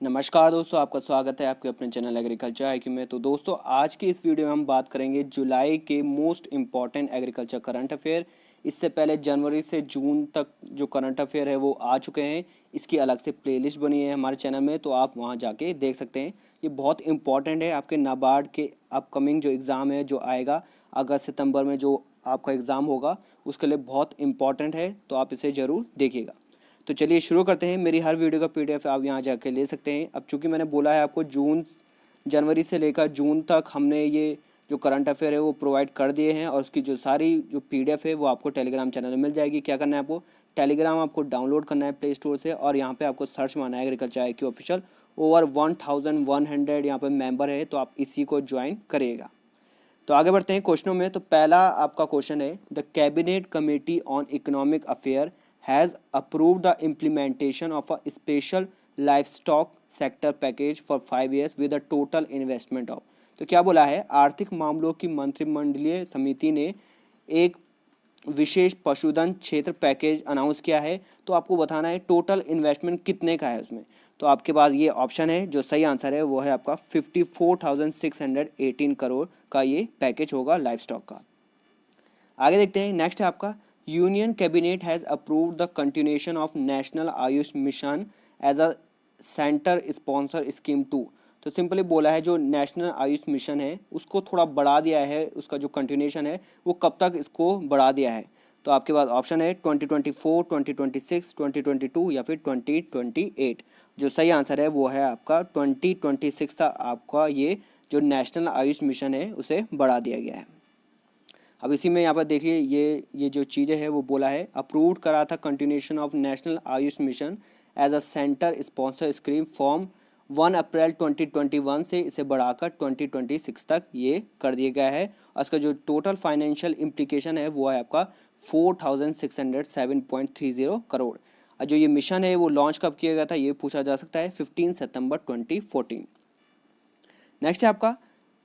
नमस्कार दोस्तों, आपका स्वागत है आपके अपने चैनल एग्रीकल्चर आईक्यू में। तो दोस्तों, आज की इस वीडियो में हम बात करेंगे जुलाई के most important agriculture current affair. इससे पहले जनवरी से जून तक जो करंट अफेयर है वो आ चुके हैं। इसकी अलग से प्लेलिस्ट बनी है हमारे चैनल में, तो आप वहाँ जाके देख सकते हैं। ये बहुत इंपॉर्टेंट है आपके नाबार्ड के अपकमिंग जो एग्ज़ाम है जो आएगा अगस्त सितंबर में, जो आपका एग्ज़ाम होगा उसके लिए बहुत इंपॉर्टेंट है, तो आप इसे ज़रूर देखिएगा। तो चलिए शुरू करते हैं। मेरी हर वीडियो का पीडीएफ आप यहाँ जाके ले सकते हैं। अब चूंकि मैंने बोला है आपको जनवरी से लेकर जून तक हमने ये जो करंट अफेयर है वो प्रोवाइड कर दिए हैं, और उसकी जो सारी जो पीडीएफ है वो आपको टेलीग्राम चैनल में मिल जाएगी। क्या करना है आपको, टेलीग्राम आपको डाउनलोड करना है प्ले स्टोर से, और यहाँ पे आपको सर्च मारना है एग्रीकल्चर आईक्यू ऑफिशियल। ओवर 1100 यहाँ पे मेंबर है, तो आप इसी को ज्वाइन करिएगा। तो आगे बढ़ते हैं क्वेश्चनों में। तो पहला आपका क्वेश्चन है, the cabinet committee on economic affair has approved the implementation of a special livestock sector package for 5 years with a total investment of. तो क्या बोला है, आर्थिक मामलों की मंत्रिमंडलीय समिति ने एक विशेष पशुधन क्षेत्र पैकेज अनाउंस किया है। तो आपको बताना है टोटल इन्वेस्टमेंट कितने का है उसमें। तो आपके पास ये ऑप्शन है, जो सही आंसर है वो है आपका 54,618 करोड़ का ये पैकेज होगा लाइफ स्टॉक का। आगे देखते हैं, नेक्स्ट है आपका, union cabinet has approved the continuation of national Ayush mission as a centre sponsor scheme 2। तो सिंपली बोला है जो नेशनल आयुष मिशन है उसको थोड़ा बढ़ा दिया है, उसका जो कंटिन्यूएशन है वो कब तक इसको बढ़ा दिया है। तो आपके पास ऑप्शन है 2024, 2026, 2022 या फिर 2028। जो सही आंसर है वो है आपका 2026 तक आपका ये जो नेशनल आयुष मिशन है उसे बढ़ा दिया गया है। अब इसी में यहाँ पर देखिए ये जो चीज़ें है वो बोला है, अप्रूव्ड करा था continuation of national Ayush mission as a centre sponsor scheme form 1 April 2021 से इसे बढ़ाकर 2026 तक ये कर दिया गया है। और इसका जो टोटल फाइनेंशियल इम्प्लीकेशन है वो है आपका 4,607.30 करोड़। और जो ये मिशन है वो लॉन्च कब किया गया था ये पूछा जा सकता है, 15 सितंबर 2014। नेक्स्ट है आपका,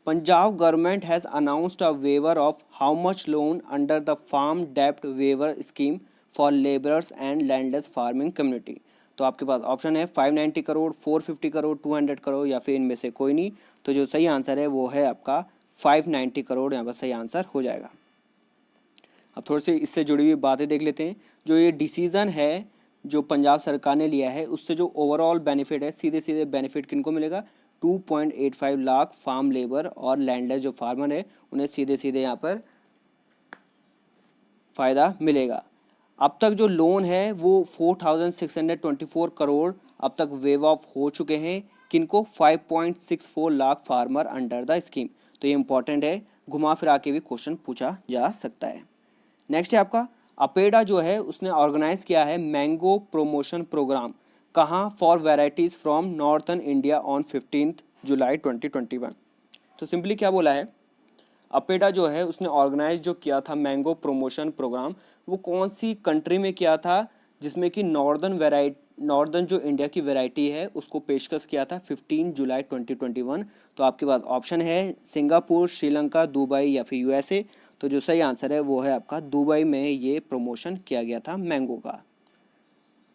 Punjab government has announced a waiver of how much loan under the farm डेप्ट waiver scheme for labourers and landless farming community. तो आपके पास ऑप्शन है 590 करोड़, 450 करोड़, 200 करोड़ या फिर इनमें से कोई नहीं। तो जो सही आंसर है वो है आपका 590 करोड़, यहाँ पर सही आंसर हो जाएगा। अब थोड़ी सी इससे जुड़ी हुई बातें देख लेते हैं। जो ये डिसीज़न है जो पंजाब सरकार ने लिया है उससे जो ओवरऑल बेनिफिट है, सीधे सीधे बेनिफिट किनको मिलेगा, 2.85 लाख फार्म लेबर और लैंडलेस जो फार्मर है उन्हें सीधे सीधे यहाँ पर फ़ायदा मिलेगा। अब तक जो लोन है वो 4,624 करोड़ अब तक वेव ऑफ हो चुके हैं। किनको, 5.64 lakh farmer under the scheme. तो ये इंपॉर्टेंट है, घुमा फिरा के भी क्वेश्चन पूछा जा सकता है। नेक्स्ट है आपका, अपेडा जो है उसने ऑर्गेनाइज किया है मैंगो प्रमोशन प्रोग्राम कहाँ, for varieties from northern India on 15 जुलाई 2021। तो सिंपली क्या बोला है, अपेडा जो है उसने ऑर्गेनाइज जो किया था मैंगो प्रमोशन प्रोग्राम, वो कौन सी कंट्री में किया था जिसमें कि नॉर्दर्न जो इंडिया की वैरायटी है उसको पेशकश किया था 15 जुलाई 2021। तो आपके पास ऑप्शन है सिंगापुर, श्रीलंका, दुबई या फिर यूएसए। तो जो सही आंसर है वो है आपका दुबई में ये प्रमोशन किया गया था मैंगो का।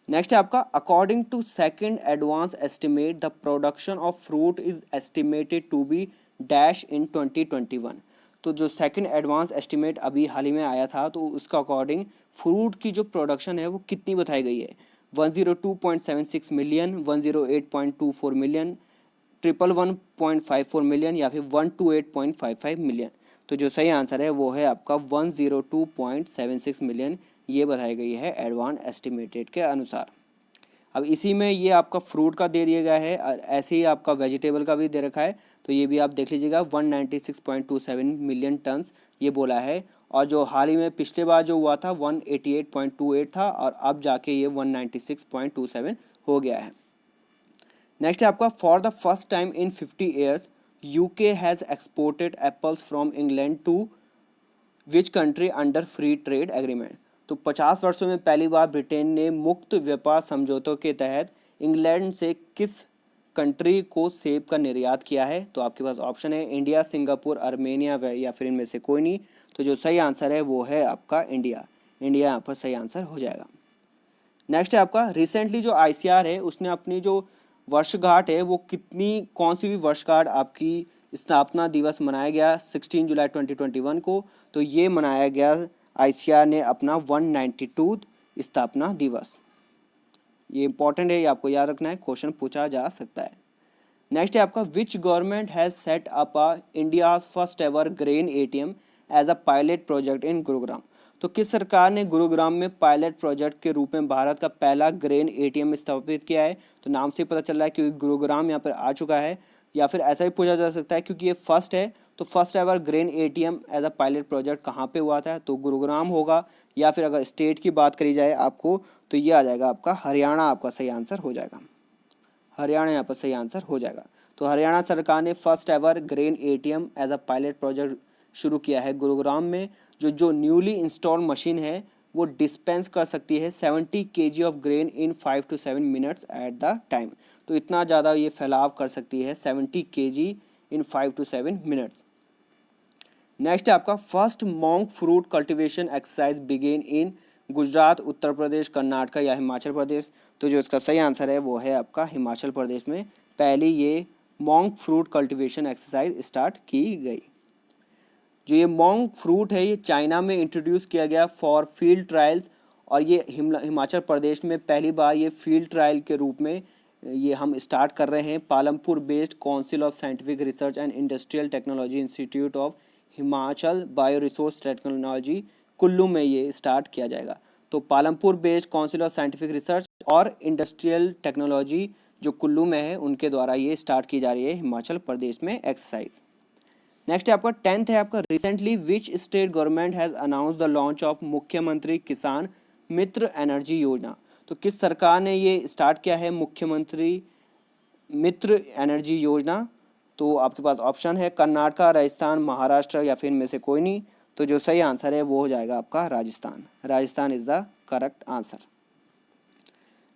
नेक्स्ट है आपका, according to second advance estimate the production of fruit is estimated to be dash in 2021। तो जो सेकंड एडवांस एस्टिमेट अभी हाल ही में आया था तो उसका अकॉर्डिंग फ्रूट की जो प्रोडक्शन है वो कितनी बताई गई है, 102.76 मिलियन, 108.24 मिलियन, 111.54 मिलियन या फिर 128.55 मिलियन। तो जो सही आंसर है वो है आपका 102.76 मिलियन, ये बताई गई है एडवांस एस्टिमेटेड के अनुसार। अब इसी में ये आपका फ्रूट का दे दिया गया है और ऐसे ही आपका वेजिटेबल का भी दे रखा है, तो ये भी आप देख लीजिएगा 196.27 मिलियन टन्स ये बोला है। और जो हाल ही में पिछले बार जो हुआ था 188.28 था, और अब जाके ये 196.27 हो गया है। नेक्स्ट है आपका, for the first time in 50 years UK has exported apples from England to which country under free trade agreement. तो 50 वर्षों में पहली बार ब्रिटेन ने मुक्त व्यापार समझौतों के तहत इंग्लैंड से किस कंट्री को सेब का निर्यात किया है। तो आपके पास ऑप्शन है इंडिया, सिंगापुर, आर्मेनिया या फिर इनमें से कोई नहीं। तो जो सही आंसर है वो है आपका इंडिया। इंडिया यहाँ पर सही आंसर हो जाएगा। नेक्स्ट है आपका, रिसेंटली जो आईसीआर है उसने अपनी जो वर्षगांठ है वो कितनी, कौन सी भी वर्षगांठ आपकी स्थापना दिवस मनाया गया 16 जुलाई 2021 को, तो ये मनाया गया आईसीआर ने अपना 192 स्थापना दिवस। ये इंपॉर्टेंट है, ये आपको याद रखना है, क्वेश्चन पूछा जा सकता है। नेक्स्ट है आपका which government has set up India first ever grain ATM as a pilot project in Gurugram. तो किस सरकार ने गुरुग्राम में पायलट प्रोजेक्ट के रूप में भारत का पहला ग्रेन एटीएम स्थापित किया है? तो नाम से पता चल रहा है क्योंकि गुरुग्राम यहाँ पर आ चुका है, या फिर ऐसा भी पूछा जा सकता है क्योंकि ये फर्स्ट है, तो first ever grain ATM as a pilot project कहाँ पे हुआ था? तो गुरुग्राम होगा, या फिर अगर स्टेट की बात करी जाए आपको तो ये आ जाएगा आपका हरियाणा, आपका सही आंसर हो जाएगा। हरियाणा यहाँ पर सही आंसर हो जाएगा। तो हरियाणा सरकार ने first ever grain ATM as a pilot project शुरू किया है गुरुग्राम में। जो न्यूली इंस्टॉल मशीन है वो डिस्पेंस कर सकती है 70 kg of grain in 5 to 7 minutes at the time. तो इतना ज़्यादा ये फैलाव कर सकती है 70 kg इन 5 to 7 मिनट्स। नेक्स्ट है आपका first monk fruit cultivation exercise begin in Gujarat, Uttar Pradesh, Karnataka या हिमाचल प्रदेश। तो जो इसका सही आंसर है वो है आपका हिमाचल प्रदेश में पहली ये monk fruit cultivation exercise start की गई। जो ये मॉन्क फ्रूट है ये चाइना में इंट्रोड्यूस किया गया फॉर फील्ड ट्रायल्स, और ये हिमाचल प्रदेश में पहली बार ये फील्ड ट्रायल के रूप में ये हम स्टार्ट कर रहे हैं। Palampur based council of scientific research and industrial technology institute of Himachal bio resource technology Kullu में ये स्टार्ट किया जाएगा। तो Palampur based council of scientific research और इंडस्ट्रियल टेक्नोलॉजी जो कुल्लू में है उनके द्वारा ये स्टार्ट की जा रही है हिमाचल प्रदेश में एक्सरसाइज। नेक्स्ट है आपका 10th है आपका recently which state government has announce the launch of मुख्यमंत्री किसान मित्र एनर्जी योजना। तो किस सरकार ने ये स्टार्ट किया है मुख्यमंत्री मित्र एनर्जी योजना? तो आपके पास ऑप्शन है कर्नाटक, राजस्थान, महाराष्ट्र या फिर इनमें से कोई नहीं। तो जो सही आंसर है वो हो जाएगा आपका Rajasthan. Rajasthan is the correct answer.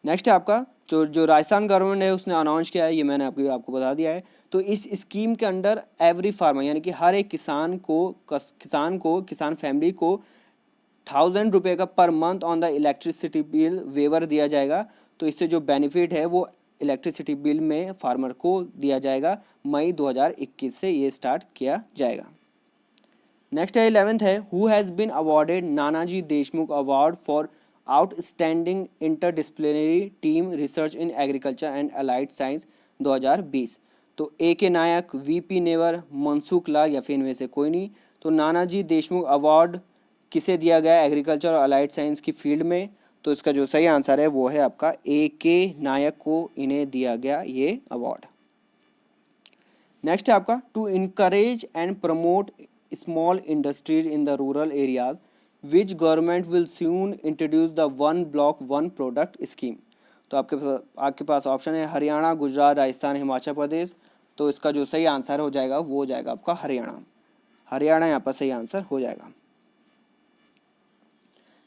Next है आपका जो राजस्थान गवर्नमेंट है उसने अनाउंस किया है, ये मैंने आपको बता दिया है। तो इस स्कीम के अंडर एवरी फार्मर यानी कि हर एक किसान फैमिली को 1000 रुपये का per month on the electricity bill waiver दिया जाएगा। तो इससे जो बेनिफिट है वो इलेक्ट्रिसिटी बिल में फार्मर को दिया जाएगा। मई 2021 से ये स्टार्ट किया जाएगा। नेक्स्ट है 11th है who has been awarded Nanaji Deshmukh award for outstanding interdisciplinary team research in agriculture and allied science 2020। तो ए के नायक, वीपी नेवर, मनसुख लाल या फिर इनमें से कोई नहीं। तो नानाजी देशमुख अवार्ड किसे दिया गया एग्रीकल्चर और अलाइड साइंस की फील्ड में? तो इसका जो सही आंसर है वो है आपका ए के नायक को इन्हें दिया गया ये अवार्ड। नेक्स्ट है आपका to encourage and promote small industries in the rural areas which government will soon introduce the one block one product scheme. तो आपके पास ऑप्शन है हरियाणा, गुजरात, राजस्थान, हिमाचल प्रदेश। तो इसका जो सही आंसर हो जाएगा वो हो जाएगा आपका हरियाणा। हरियाणा यहाँ पर सही आंसर हो जाएगा।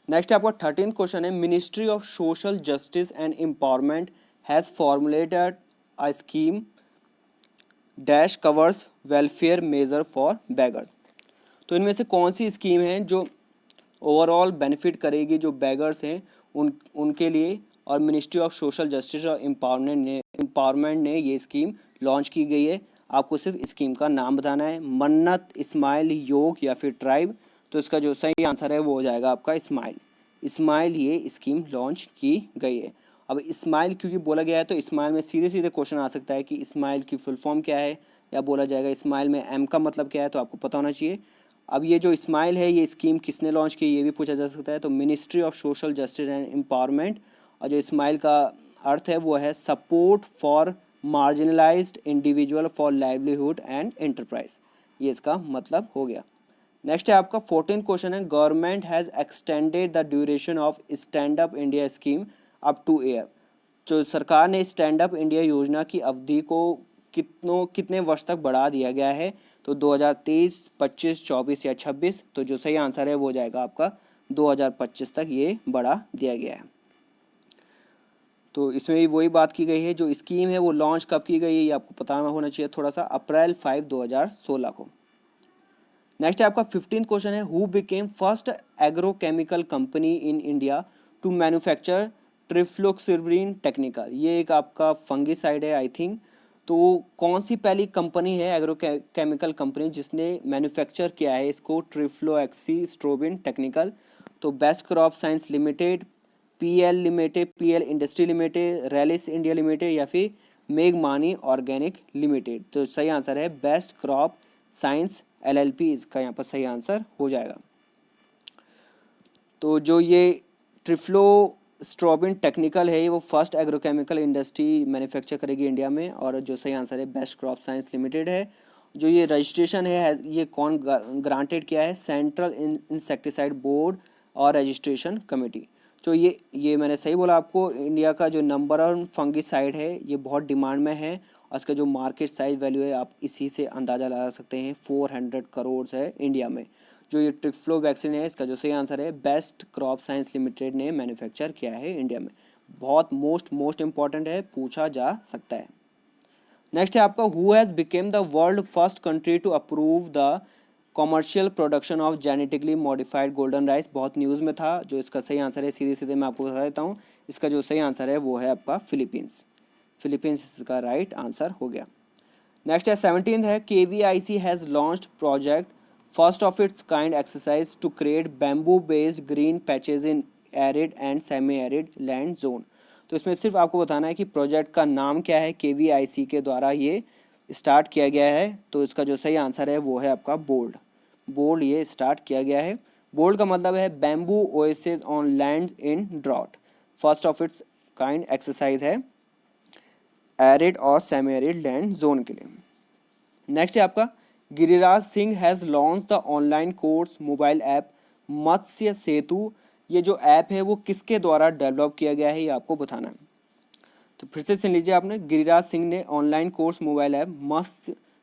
नेक्स्ट आपका 13th क्वेश्चन है ministry of social justice and empowerment has formulated a scheme dash covers welfare measure for beggars. तो इनमें से कौन सी स्कीम है जो ओवरऑल बेनिफिट करेगी जो बेगर्स हैं उनके लिए, और मिनिस्ट्री ऑफ सोशल जस्टिस और एम्पावरमेंट ने ये स्कीम लॉन्च की गई है। आपको सिर्फ स्कीम का नाम बताना है, मन्नत, इस्माइल, योग या फिर ट्राइब। तो इसका जो सही आंसर है वो हो जाएगा आपका इस्माइल ये स्कीम लॉन्च की गई है। अब इस्माइल क्योंकि बोला गया है तो इस्माइल में सीधे सीधे क्वेश्चन आ सकता है कि इस्माइल की फुल फॉर्म क्या है, या बोला जाएगा इस्माइल में एम का मतलब क्या है, तो आपको पता होना चाहिए। अब ये जो इस्माइल है ये स्कीम किसने लॉन्च की ये भी पूछा जा सकता है। तो ministry of social justice and empowerment, और जो इस्माइल का अर्थ है वो है support for marginalised individual for livelihood and enterprise, ये इसका मतलब हो गया। नेक्स्ट है आपका 14th क्वेश्चन है government has extended the duration of stand up India scheme up two year. जो सरकार ने स्टैंड अप इंडिया योजना की अवधि को कितने वर्ष तक बढ़ा दिया गया है? तो 2023, 25, 24 या 26। तो जो सही आंसर है वो हो जाएगा आपका 2025 तक ये बढ़ा दिया गया है। तो इसमें भी वही बात की गई है, जो स्कीम है वो लॉन्च कब की गई है ये आपको पता होना चाहिए थोड़ा सा, अप्रैल 5, 2016 को। नेक्स्ट है आपका 15th क्वेश्चन है who became first agrochemical company in India to manufacture trifloxystrobin technical, ये एक आपका फंगिसाइड है आई थिंक। तो कौन सी पहली कंपनी है एग्रो केमिकल कंपनी जिसने मैन्युफैक्चर किया है इसको, ट्रिफ्लोक्सिस्ट्रोबिन टेक्निकल? तो best crop science limited, PL limited, PL industry limited, Rallis India limited, या फिर मेघमानी ऑर्गेनिक लिमिटेड? तो सही आंसर है बेस्ट क्रॉप साइंस एलएलपी, इसका यहाँ पर सही आंसर हो जाएगा। तो जो ये ट्रिफ्लोस्ट्रोबिन टेक्निकल है वो फर्स्ट एग्रोकेमिकल इंडस्ट्री मैन्युफैक्चर करेगी इंडिया में, और जो सही आंसर है बेस्ट क्रॉप साइंस लिमिटेड है। जो ये रजिस्ट्रेशन है ये कौन ग्रांटेड किया है? सेंट्रल इंसेक्टिसाइड बोर्ड और रजिस्ट्रेशन कमेटी। तो ये मैंने सही बोला आपको, इंडिया का जो नंबर 1 फंगिसाइड है ये बहुत डिमांड में है, और इसका जो मार्केट साइज वैल्यू है आप इसी से अंदाज़ा लगा सकते हैं, 400 करोड़ है इंडिया में। जो ये ट्रिफ्लो वैक्सीन है इसका जो सही आंसर है बेस्ट क्रॉप साइंस लिमिटेड ने मैन्युफैक्चर किया है इंडिया में। बहुत मोस्ट इंपॉर्टेंट है, पूछा जा सकता है। नेक्स्ट है आपका, who has became the world first country to approve the commercial production of genetically modified golden rice? बहुत न्यूज़ में था। जो इसका सही आंसर है सीधे सीधे मैं आपको बता देता हूँ, इसका जो सही आंसर है वो है आपका फिलीपींस। फिलीपींस इसका राइट आंसर हो गया। नेक्स्ट है 17th है, KVIC has launched project first of its kind exercise to create bamboo based green patches in arid and semi arid land zone. तो इसमें सिर्फ आपको बताना है कि प्रोजेक्ट का नाम क्या है, KVIC के द्वारा ये स्टार्ट किया गया है। तो इसका जो सही आंसर है वो है आपका बोल्ड ये स्टार्ट किया गया है। बोल्ड का मतलब है bamboo oasis on land in drought, first of its kind exercise है एरिड और सेमी एरिड लैंड जोन के लिए। नेक्स्ट है आपका, Giriraj Singh has launch the online course mobile app Matsya Setu. ये जो ऐप है वो किसके द्वारा डेवलप किया गया है ये आपको बताना है। तो फिर से सुन लीजिए आपने, गिरिराज सिंह ने online course mobile app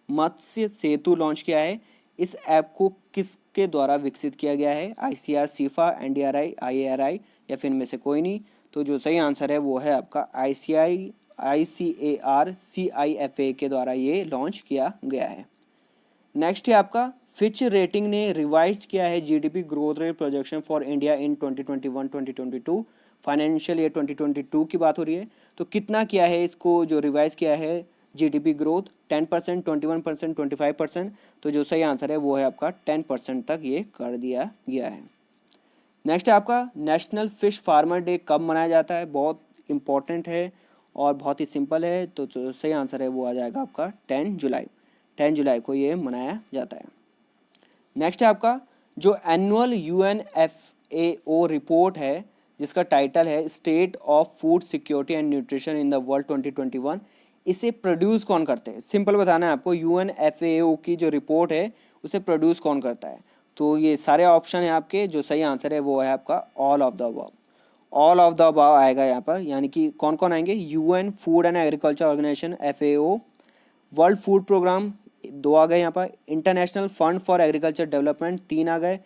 Matsya सेतु लॉन्च किया है। इस ऐप को किसके द्वारा विकसित किया गया है? ICAR, सीफा, NDRI, IARI, या फिर इनमें से कोई नहीं? तो जो सही आंसर है वो है आपका ICAR CIFA के द्वारा ये लॉन्च किया गया है। नेक्स्ट है आपका, फिच रेटिंग ने रिवाइज किया है GDP growth rate projection for India in 2021-2022, financial year 2022 की बात हो रही है। तो कितना किया है इसको जो रिवाइज किया है GDP ग्रोथ? 10%, 21%, 25%? तो जो सही आंसर है वो है आपका 10% तक ये कर दिया गया है। नेक्स्ट है आपका, नेशनल फिश फार्मर डे कब मनाया जाता है? बहुत इंपॉर्टेंट है और बहुत ही सिंपल है। तो जो सही आंसर है वो आ जाएगा आपका 10 जुलाई। 10 जुलाई को ये मनाया जाता है। नेक्स्ट है आपका, जो एनुअल UNFAO रिपोर्ट है जिसका टाइटल है state of food security and nutrition in the world 2021, इसे प्रोड्यूस कौन करते हैं? सिंपल बताना है आपको, UNFAO की जो रिपोर्ट है उसे प्रोड्यूस कौन करता है? तो ये सारे ऑप्शन है आपके, जो सही आंसर है वो है आपका all of the above. All of the above आएगा यहाँ पर, यानी कि कौन कौन आएंगे? UN food and agriculture organisation FAO, world food programme 2 आ गए यहाँ पर, international fund for agriculture development 3 आ गए,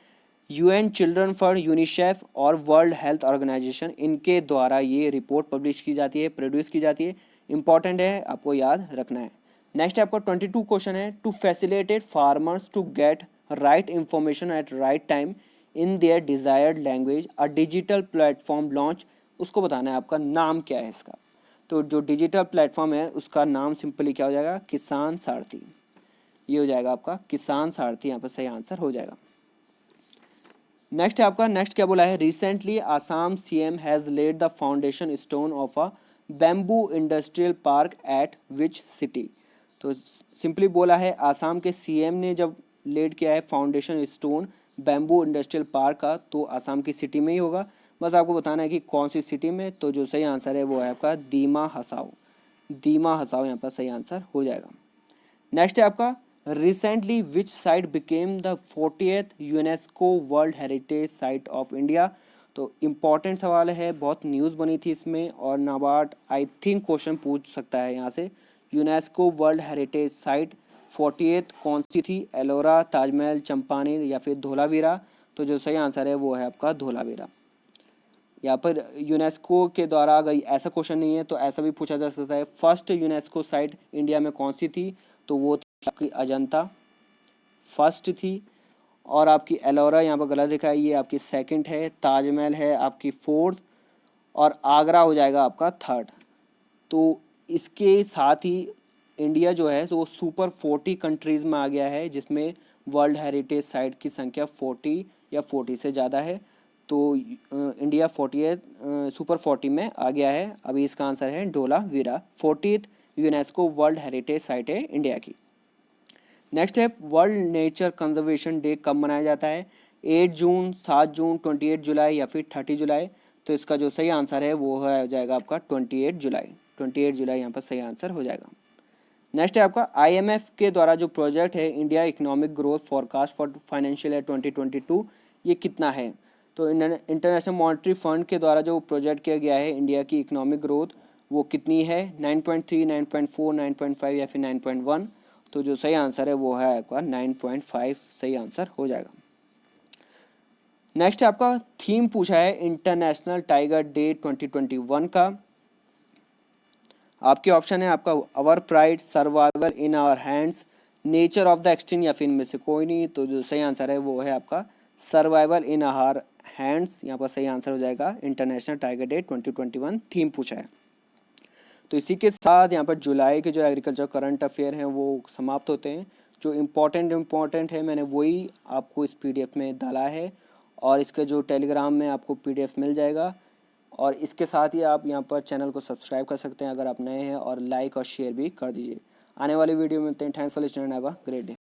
UN चिल्ड्रन फंड, यूनिसेफ और वर्ल्ड हेल्थ ऑर्गेनाइजेशन, इनके द्वारा ये रिपोर्ट पब्लिश की जाती है, प्रोड्यूस की जाती है। इंपॉर्टेंट है, आपको याद रखना है। नेक्स्ट आपका 22 क्वेश्चन है, to facilitate farmers to get right information at right time in their desired language a digital platform launch. उसको बताना है आपका नाम क्या है इसका। तो जो डिजिटल प्लेटफॉर्म है उसका नाम सिंपली क्या हो जाएगा? किसान सारथी। ये हो जाएगा आपका किसान सारथी, यहाँ पर सही आंसर हो जाएगा। नेक्स्ट है आपका, नेक्स्ट क्या बोला है? Recently Assam CM has laid the foundation stone of a bamboo industrial park at which city? तो सिंपली बोला है, आसाम के CM ने जब लेड किया है foundation stone bamboo industrial park का, तो आसाम की सिटी में ही होगा। बस आपको बताना है कि कौन सी सिटी में। तो जो सही आंसर है वो है आपका दीमा हसाओ। दीमा हसाओ यहाँ पर सही आंसर हो जाएगा। नेक्स्ट है आपका, recently which site became the 40th UNESCO world heritage site of India? तो इम्पॉर्टेंट सवाल है, बहुत न्यूज़ बनी थी इसमें, और नाबार्ड आई थिंक क्वेश्चन पूछ सकता है यहाँ से। UNESCO world heritage site 40th कौन सी थी? एलोरा, ताजमहल, चंपानेर, या फिर धोलावीरा? तो जो सही आंसर है वो है आपका धोलावीरा। यहाँ पर यूनेस्को के द्वारा अगर ऐसा क्वेश्चन नहीं है तो ऐसा भी पूछा जा सकता है, फर्स्ट यूनेस्को साइट इंडिया में कौन सी थी? तो वो थी आपकी अजंता, फर्स्ट थी। और आपकी एलोरा यहाँ पर गलत लिखा है, ये आपकी सेकंड है। ताजमहल है आपकी फोर्थ, और आगरा हो जाएगा आपका थर्ड। तो इसके साथ ही इंडिया जो है वो सुपर 40 कंट्रीज़ में आ गया है, जिसमें वर्ल्ड हेरिटेज साइट की संख्या 40 या 40 से ज़्यादा है। तो इंडिया 40 सुपर 40 में आ गया है। अभी इसका आंसर है Dholavira, 40th UNESCO world heritage site है इंडिया की। नेक्स्ट है वर्ल्ड नेचर कंजर्वेशन डे कब मनाया जाता है? 8 जून, 7 जून, 28 जुलाई या फिर 30 जुलाई। तो इसका जो सही आंसर है वो हो जाएगा आपका 28 जुलाई। 28 जुलाई यहाँ पर सही आंसर हो जाएगा। नेक्स्ट है आपका IMF के द्वारा जो प्रोजेक्ट है India economic growth forecast for financial year 2022, ये कितना है? तो इंटरनेशनल मॉनेटरी फंड के द्वारा जो प्रोजेक्ट किया गया है इंडिया की इकोनॉमिक ग्रोथ, वो कितनी है? 9.3, 9.4, 9.5 या फिर 9.1। तो जो सही आंसर है वो है आपका 9.5 सही आंसर हो जाएगा। नेक्स्ट है आपका थीम पूछा है इंटरनेशनल टाइगर डे 2021 का। आपके ऑप्शन है आपका our pride, survival in our hands, nature of the extinct या फिर इनमें से कोई नहीं। तो जो सही आंसर है वो है आपका सर्वाइवल इन आवर हैंड्स। यहाँ पर सही आंसर हो जाएगा इंटरनेशनल टाइगर डे 2021 थीम पूछा है। तो इसी के साथ यहाँ पर जुलाई के जो एग्रीकल्चर करंट अफेयर हैं वो समाप्त होते हैं। जो इम्पोर्टेंट है मैंने वही आपको इस PDF में डाला है, और इसके जो टेलीग्राम में आपको PDF मिल जाएगा। और इसके साथ ही आप यहाँ पर चैनल को सब्सक्राइब कर सकते हैं अगर आप नए हैं, और लाइक और शेयर भी कर दीजिए। आने वाली वीडियो मिलते हैं। Thanks for listening, have a great day.